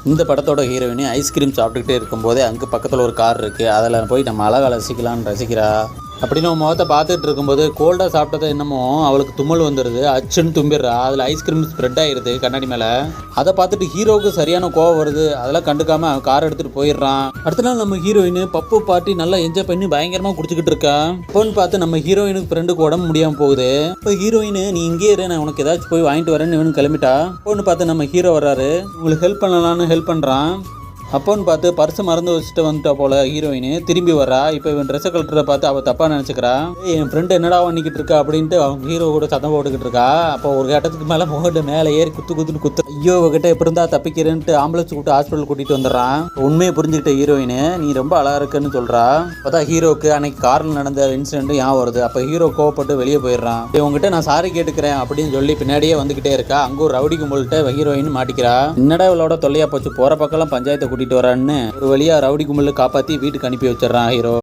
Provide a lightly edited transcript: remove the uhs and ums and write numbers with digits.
இந்த படத்தோட heroine ice cream சாப்பிட்டுக்கிட்டே இருக்கும்போதே அங்கே பக்கத்தில் ஒரு கார் இருக்குது, அதில் போய் நம்ம அழகாக ரசிக்கலான்னு ரசிக்கிறா. அப்படின்னு முகத்தை பார்த்துட்டு இருக்கும்போது கோல்டாக சாப்பிட்டது என்னமோ அவளுக்கு தும்மல் வந்துடுது. அச்சுன்னு தும்பிடுறா. அதில் ஐஸ்கிரீம் ஸ்ப்ரெட் ஆகிடுது கண்ணாடி மேலே. அதை பார்த்துட்டு ஹீரோவுக்கு சரியான கோவம் வருது. அதெல்லாம் கண்டுக்காமல் அவன் கார் எடுத்துகிட்டு போயிடுறான். அடுத்த நாள் நம்ம ஹீரோயின் பப்பு பார்ட்டி நல்லா என்ஜாய் பண்ணி பயங்கரமாக குடிச்சிக்கிட்டு இருக்கா. அப்போன்னு பார்த்து நம்ம ஹீரோயினுக்கு ஃப்ரெண்டுக்கு உடம்பு முடியாமல் போகுது. இப்போ ஹீரோயின் நீ இங்கே இரு, நான் உனக்கு ஏதாச்சும் போய் வாங்கிட்டு வரேன்னு இவனு கிளம்பிட்டா. அப்போன்னு பார்த்து நம்ம ஹீரோ வர்றாரு. உங்களுக்கு ஹெல்ப் பண்ணலான்னு ஹெல்ப் பண்ணுறான். அப்போன்னு பார்த்து பர்ஸை மறந்து வச்சுட்டு வந்துட்டா போல ஹீரோயின். திரும்பி வரா. இப்போ இவன் ட்ரெஸ்ஸை கழட்டுறத பார்த்து அவள் தப்பாக நினச்சிக்கிறா. என் ஃப்ரெண்டு என்னடா பண்ணிக்கிட்டு இருக்கா அப்படின்ட்டு அவங்க ஹீரோ கூட சத்தம் போட்டுக்கிட்டு இருக்கா. அப்போ ஒரு கட்டத்துக்கு மேலே முகட்டு மேலே ஏறி குத்துன்னு ஐயோ இவகிட்ட எப்படி இருந்தால் தப்பிக்கிறேன்ட்டு ஆம்புலன்ஸ் கூப்பிட்டு ஹாஸ்பிட்டல் கூட்டிகிட்டு வந்துடுறான். உண்மையை புரிஞ்சுக்கிட்ட ஹீரோயின் நீ ரொம்ப அழகாக இருக்குன்னு சொல்கிறா. அப்போதான் ஹீரோக்கு அன்னைக்கு காரில் நடந்த இன்சிடென்ட் ஞாபகம் வருது. அப்போ ஹீரோ கோவப்பட்டு வெளியே போயிடுறான். இவங்ககிட்ட நான் சாரி கேட்டுக்கிறேன் அப்படின்னு சொல்லி பின்னாடியே வந்துக்கிட்டே இருக்கா. அங்கே ஒரு ரவுடி கும்பல்கிட்ட ஹீரோயின் மாட்டிக்கிறா. என்னடா இவளோட தொல்லையா போச்சு, போகிற பக்கம்லாம் பஞ்சாயத்தை கூட்டிகிட்டு வரான்னு ஒரு வழியாக ரவுடி கும்பலை காப்பாற்றி வீட்டுக்கு அனுப்பி வச்சிடறான் ஹீரோ.